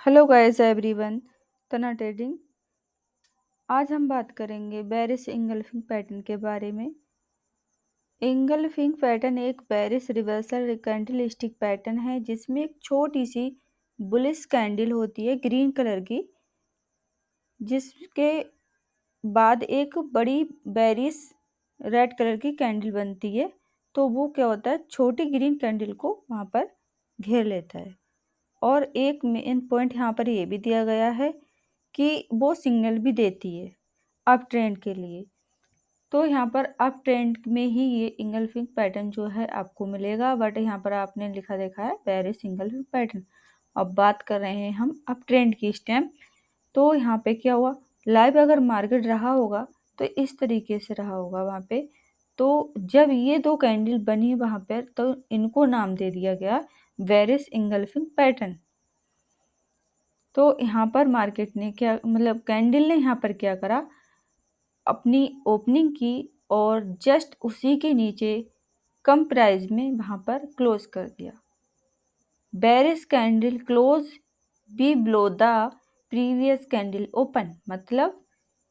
Hello guys everyone, तना trading. आज हम बात करेंगे बेरिश इंगल्फिंग पैटर्न के बारे में। इंगल्फिंग पैटर्न एक bearish reversal candle stick pattern है जिसमें एक छोटी सी बुलिश कैंडल होती है ग्रीन कलर की, जिसके बाद एक बड़ी बेरिश रेड कलर की कैंडल बनती है। तो वो क्या होता है, छोटी ग्रीन कैंडल को वहाँ पर घेर लेता है। और एक मेन पॉइंट यहाँ पर ये भी दिया गया है कि वो सिग्नल भी देती है अप ट्रेंड के लिए। तो यहाँ पर अप ट्रेंड में ही ये इंगल्फिंग पैटर्न जो है आपको मिलेगा, बट यहाँ पर आपने लिखा देखा है बेरिश इंगल्फिंग पैटर्न। अब बात कर रहे हैं हम अप ट्रेंड की इस टाइम। तो यहाँ पे क्या हुआ, लाइव अगर मार्केट रहा होगा तो इस तरीके से रहा होगा वहाँ पे। तो जब ये दो कैंडल बनी वहाँ पर तो इनको नाम दे दिया गया बेरिश इंगल्फिंग पैटर्न। तो यहाँ पर मार्केट ने क्या, मतलब कैंडल ने यहाँ पर क्या करा, अपनी ओपनिंग की और जस्ट उसी के नीचे कम प्राइस में वहाँ पर क्लोज कर दिया। Bearish candle close be below the previous candle open, मतलब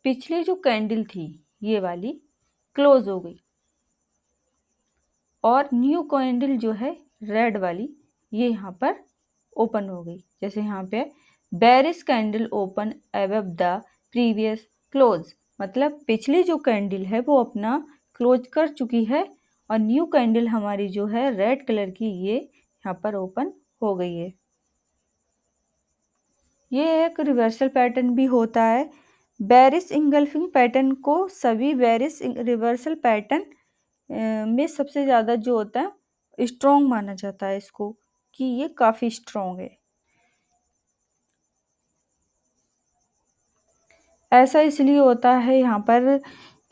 पिछली जो कैंडल थी ये वाली क्लोज हो गई और न्यू कैंडल जो है रेड वाली ये यहाँ पर ओपन हो गई। जैसे यहाँ पे bearish candle open above the previous close, मतलब पिछली जो कैंडल है वो अपना क्लोज कर चुकी है और न्यू कैंडल हमारी जो है रेड कलर की ये यहाँ पर ओपन हो गई है। ये एक रिवर्सल पैटर्न भी होता है। बेरिश इंगल्फिंग पैटर्न को सभी बेरिश रिवर्सल पैटर्न में सबसे ज़्यादा जो होता है स्ट्रॉन्ग माना जाता है इसको, कि ये काफ़ी स्ट्रॉन्ग है। ऐसा इसलिए होता है यहाँ पर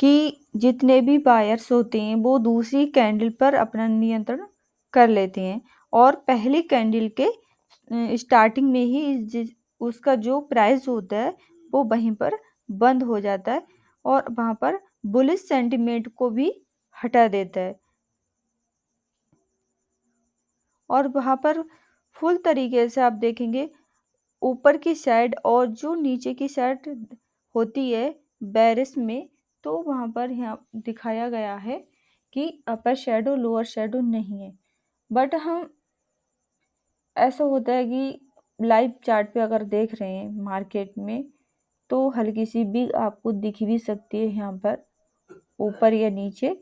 कि जितने भी बायर्स होते हैं वो दूसरी कैंडल पर अपना नियंत्रण कर लेते हैं और पहली कैंडल के स्टार्टिंग में ही उसका जो प्राइस होता है वो वहीं पर बंद हो जाता है और वहाँ पर बुलिश सेंटिमेंट को भी हटा देता है और वहाँ पर फुल तरीके से आप देखेंगे ऊपर की साइड और जो नीचे की साइड होती है बेरिश में, तो वहाँ पर यहाँ दिखाया गया है कि अपर शेडो लोअर शेडो नहीं है। बट हम ऐसा होता है कि लाइव चार्ट पे अगर देख रहे हैं मार्केट में तो हल्की सी भी आपको दिख भी सकती है यहाँ पर ऊपर या नीचे,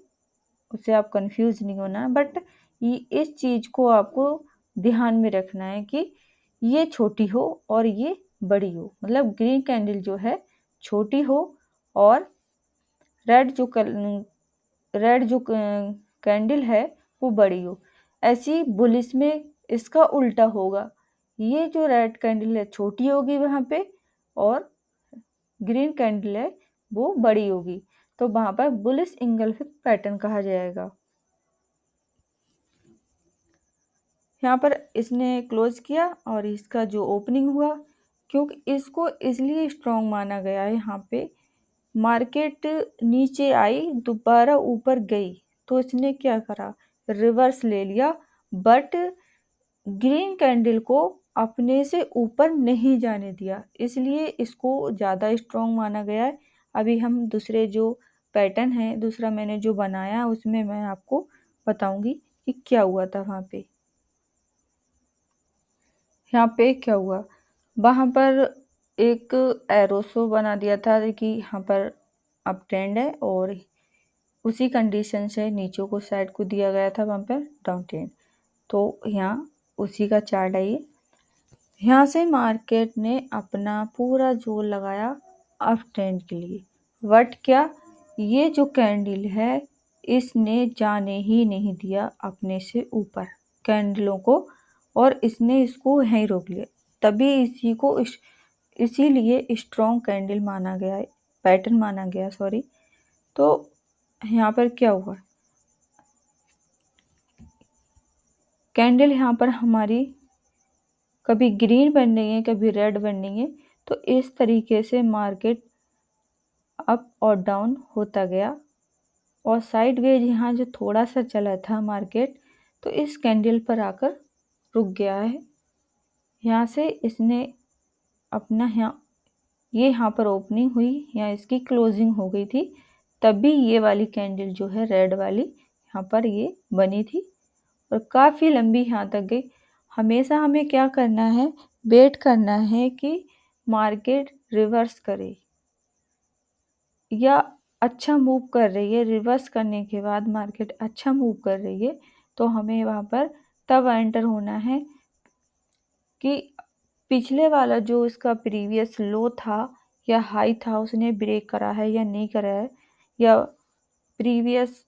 उससे आप कंफ्यूज नहीं होना। बट ये इस चीज़ को आपको ध्यान में रखना है कि ये छोटी हो और ये बड़ी हो, मतलब ग्रीन कैंडल जो है छोटी हो और रेड जो कैंडल है वो बड़ी हो। ऐसी बुलिश में इसका उल्टा होगा, ये जो रेड कैंडल है छोटी होगी वहाँ पे और ग्रीन कैंडल है वो बड़ी होगी, तो वहाँ पर बुलिश इंगल्फिंग पैटर्न कहा जाएगा। यहाँ पर इसने क्लोज किया और इसका जो ओपनिंग हुआ, क्योंकि इसको इसलिए स्ट्रॉन्ग माना गया है, यहाँ पे मार्केट नीचे आई दोबारा ऊपर गई तो इसने क्या करा, रिवर्स ले लिया, बट ग्रीन कैंडल को अपने से ऊपर नहीं जाने दिया, इसलिए इसको ज़्यादा स्ट्रॉन्ग माना गया है। अभी हम दूसरे जो पैटर्न है, दूसरा मैंने जो बनाया उसमें मैं आपको बताऊंगी कि क्या हुआ था वहाँ पे। यहाँ पे क्या हुआ, वहाँ पर एक एरोसो बना दिया था कि यहाँ पर अप ट्रेंड है और उसी कंडीशन से नीचे को साइड को दिया गया था वहाँ पर डाउन ट्रेंड। तो यहाँ उसी का चार्ट है ये। यहाँ से मार्केट ने अपना पूरा जोर लगाया अप ट्रेंड के लिए, बट क्या ये जो कैंडल है इसने जाने ही नहीं दिया अपने से ऊपर कैंडलों को और इसने इसको यहीं रोक लिया। तभी इसी को इसीलिए स्ट्रॉन्ग कैंडल माना गया है, पैटर्न माना गया, सॉरी। तो यहाँ पर क्या हुआ, कैंडल यहाँ पर हमारी कभी ग्रीन बन रही है कभी रेड बन रही है, तो इस तरीके से मार्केट अप और डाउन होता गया और साइडवेज यहाँ जो थोड़ा सा चला था मार्केट तो इस कैंडल पर आकर रुक गया है। यहाँ से इसने अपना यहाँ पर ओपनिंग हुई या इसकी क्लोजिंग हो गई थी, तभी ये वाली कैंडल जो है रेड वाली यहाँ पर ये बनी थी और काफ़ी लंबी यहाँ तक गई। हमेशा हमें क्या करना है, वेट करना है कि मार्केट रिवर्स करे या अच्छा मूव कर रही है। रिवर्स करने के बाद मार्केट अच्छा मूव कर रही है तो हमें वहाँ पर तब एंटर होना है कि पिछले वाला जो इसका प्रीवियस लो था या हाई था उसने ब्रेक करा है या नहीं करा है, या प्रीवियस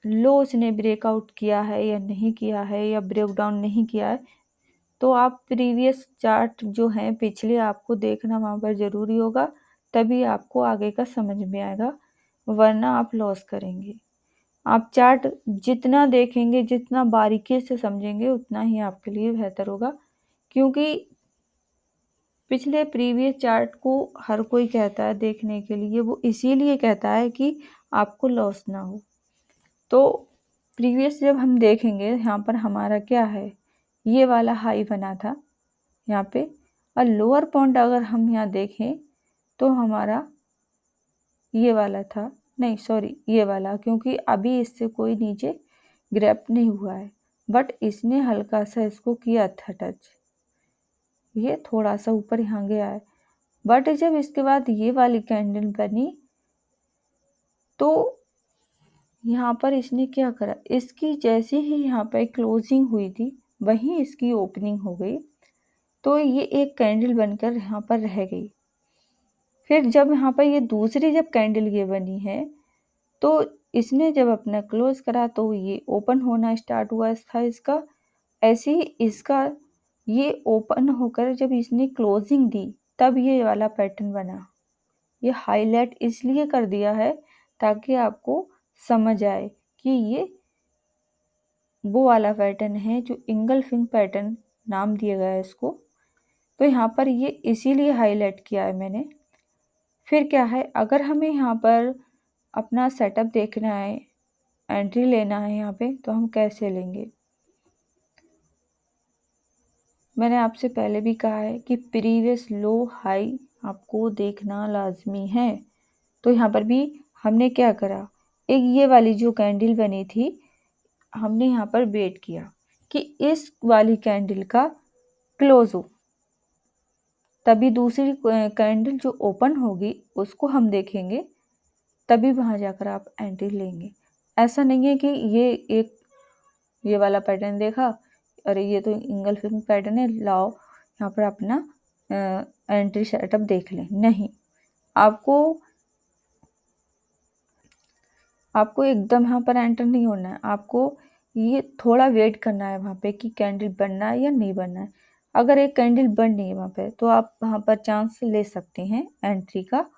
लो उसने ब्रेकआउट किया है या नहीं किया है, या ब्रेक डाउन नहीं किया है। तो आप प्रीवियस चार्ट जो है पिछले आपको देखना वहाँ पर ज़रूरी होगा, तभी आपको आगे का समझ में आएगा, वरना आप लॉस करेंगे। आप चार्ट जितना देखेंगे, जितना बारीकी से समझेंगे, उतना ही आपके लिए बेहतर होगा, क्योंकि पिछले प्रीवियस चार्ट को हर कोई कहता है देखने के लिए, वो इसीलिए कहता है कि आपको लॉस ना हो। तो प्रीवियस जब हम देखेंगे, यहाँ पर हमारा क्या है, ये वाला हाई बना था यहाँ पे, और लोअर पॉइंट अगर हम यहाँ देखें तो हमारा ये वाला था, नहीं सॉरी ये वाला, क्योंकि अभी इससे कोई नीचे ग्रैप नहीं हुआ है, बट इसने हल्का सा इसको किया था टच, ये थोड़ा सा ऊपर यहाँ गया है। बट जब इसके बाद ये वाली कैंडल बनी तो यहाँ पर इसने क्या करा, इसकी जैसे ही यहाँ पर क्लोजिंग हुई थी वहीं इसकी ओपनिंग हो गई, तो ये एक कैंडल बनकर यहाँ पर रह गई। फिर जब यहाँ पर ये दूसरी जब कैंडल ये बनी है तो इसने जब अपना क्लोज करा तो ये ओपन होना स्टार्ट हुआ था इसका। ऐसे ही इसका ये ओपन होकर जब इसने क्लोजिंग दी तब ये वाला पैटर्न बना। ये हाईलाइट इसलिए कर दिया है ताकि आपको समझ आए कि ये वो वाला पैटर्न है जो इंगल्फिंग पैटर्न नाम दिया गया है इसको। तो यहाँ पर ये इसीलिए हाईलाइट किया है मैंने। फिर क्या है, अगर हमें यहाँ पर अपना सेटअप देखना है, एंट्री लेना है यहाँ पे, तो हम कैसे लेंगे। मैंने आपसे पहले भी कहा है कि प्रीवियस लो हाई आपको देखना लाजमी है। तो यहाँ पर भी हमने क्या करा, एक ये वाली जो कैंडल बनी थी हमने यहाँ पर वेट किया कि इस वाली कैंडल का क्लोज हो, तभी दूसरी कैंडल जो ओपन होगी उसको हम देखेंगे, तभी वहाँ जाकर आप एंट्री लेंगे। ऐसा नहीं है कि ये वाला पैटर्न देखा, अरे ये तो इंगल्फिंग पैटर्न है, लाओ यहाँ पर अपना एंट्री सेटअप देख लें। नहीं, आपको एकदम यहाँ पर एंटर नहीं होना है, आपको ये थोड़ा वेट करना है वहाँ पे कि कैंडल बनना है या नहीं बनना है। अगर एक कैंडल बन नहीं है वहाँ पे तो आप वहाँ पर चांस ले सकते हैं एंट्री का,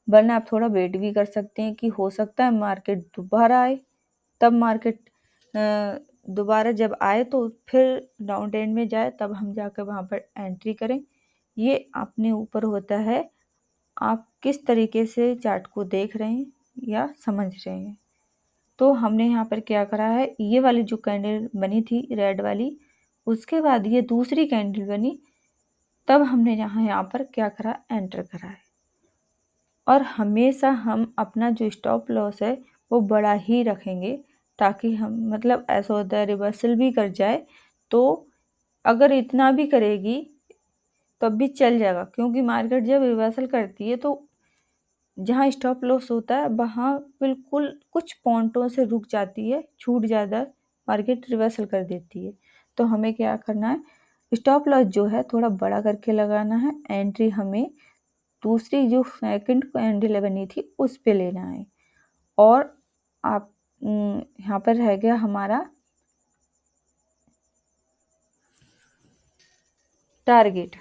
वरना आप थोड़ा वेट भी कर सकते हैं कि हो सकता है मार्केट दोबारा आए। तब मार्केट दोबारा जब आए तो फिर डाउन ट्रेंड में जाए, तब हम जाकर वहाँ पर एंट्री करें। ये अपने ऊपर होता है, आप किस तरीके से चार्ट को देख रहे हैं या समझ रहे हैं। तो हमने यहाँ पर क्या करा है, ये वाली जो कैंडल बनी थी रेड वाली, उसके बाद ये दूसरी कैंडल बनी, तब हमने यहाँ पर क्या करा, एंटर करा है। और हमेशा हम अपना जो स्टॉप लॉस है वो बड़ा ही रखेंगे, ताकि हम मतलब ऐसा होता है रिवर्सल भी कर जाए तो अगर इतना भी करेगी तब भी चल जाएगा, क्योंकि मार्केट जब रिवर्सल करती है तो जहाँ स्टॉप लॉस होता है वहाँ बिल्कुल कुछ पॉइंटों से रुक जाती है, छूट ज़्यादा मार्केट रिवर्सल कर देती है। तो हमें क्या करना है, स्टॉप लॉस जो है थोड़ा बड़ा करके लगाना है। एंट्री हमें दूसरी जो सेकंड कैंडल बनी थी उस पे लेना है। और आप यहाँ पर रह गया हमारा टारगेट।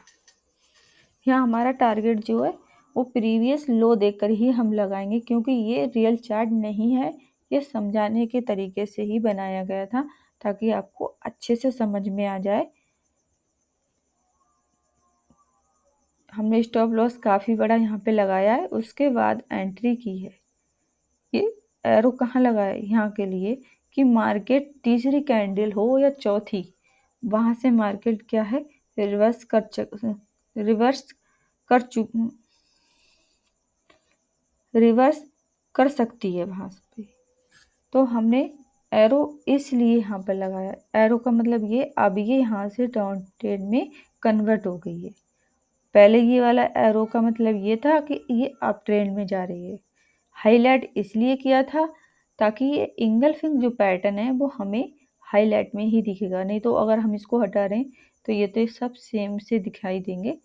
यहाँ हमारा टारगेट जो है वो प्रीवियस लो देखकर ही हम लगाएंगे, क्योंकि ये रियल चार्ट नहीं है, ये समझाने के तरीके से ही बनाया गया था ताकि आपको अच्छे से समझ में आ जाए। हमने स्टॉप लॉस काफ़ी बड़ा यहाँ पे लगाया है, उसके बाद एंट्री की है। ये एरो कहाँ लगाया है, यहाँ के लिए कि मार्केट तीसरी कैंडल हो या चौथी, वहाँ से मार्केट क्या है रिवर्स कर चुकी रिवर्स कर सकती है वहाँ पे। तो हमने एरो इसलिए यहाँ पर लगाया, एरो का मतलब ये अब ये यहाँ से डाउन ट्रेंड में कन्वर्ट हो गई है। पहले ये वाला एरो का मतलब ये था कि ये अप ट्रेंड में जा रही है। हाईलाइट इसलिए किया था ताकि ये इंगल्फिंग जो पैटर्न है वो हमें हाईलाइट में ही दिखेगा, नहीं तो अगर हम इसको हटा रहे हैं तो ये तो सब सेम से दिखाई देंगे,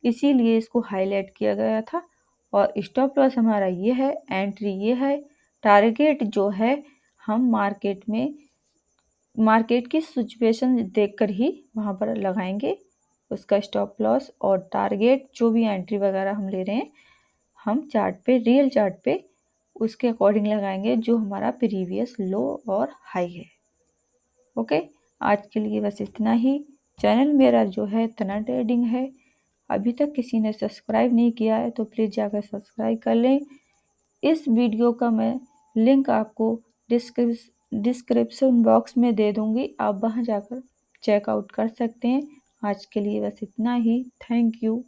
इसीलिए इसको हाईलाइट किया गया था। और स्टॉप लॉस हमारा ये है, एंट्री ये है, टारगेट जो है हम मार्केट की सिचुएशन देखकर ही वहाँ पर लगाएंगे उसका स्टॉप लॉस, और टारगेट जो भी एंट्री वगैरह हम ले रहे हैं हम चार्ट पे, रियल चार्ट पे उसके अकॉर्डिंग लगाएंगे जो हमारा प्रीवियस लो और हाई है। ओके, आज के लिए बस इतना ही। चैनल मेरा जो है तना ट्रेडिंग है, अभी तक किसी ने सब्सक्राइब नहीं किया है तो प्लीज़ जाकर सब्सक्राइब कर लें। इस वीडियो का मैं लिंक आपको डिस्क्रिप्शन बॉक्स में दे दूंगी, आप वहां जाकर चेकआउट कर सकते हैं। आज के लिए बस इतना ही। Thank you.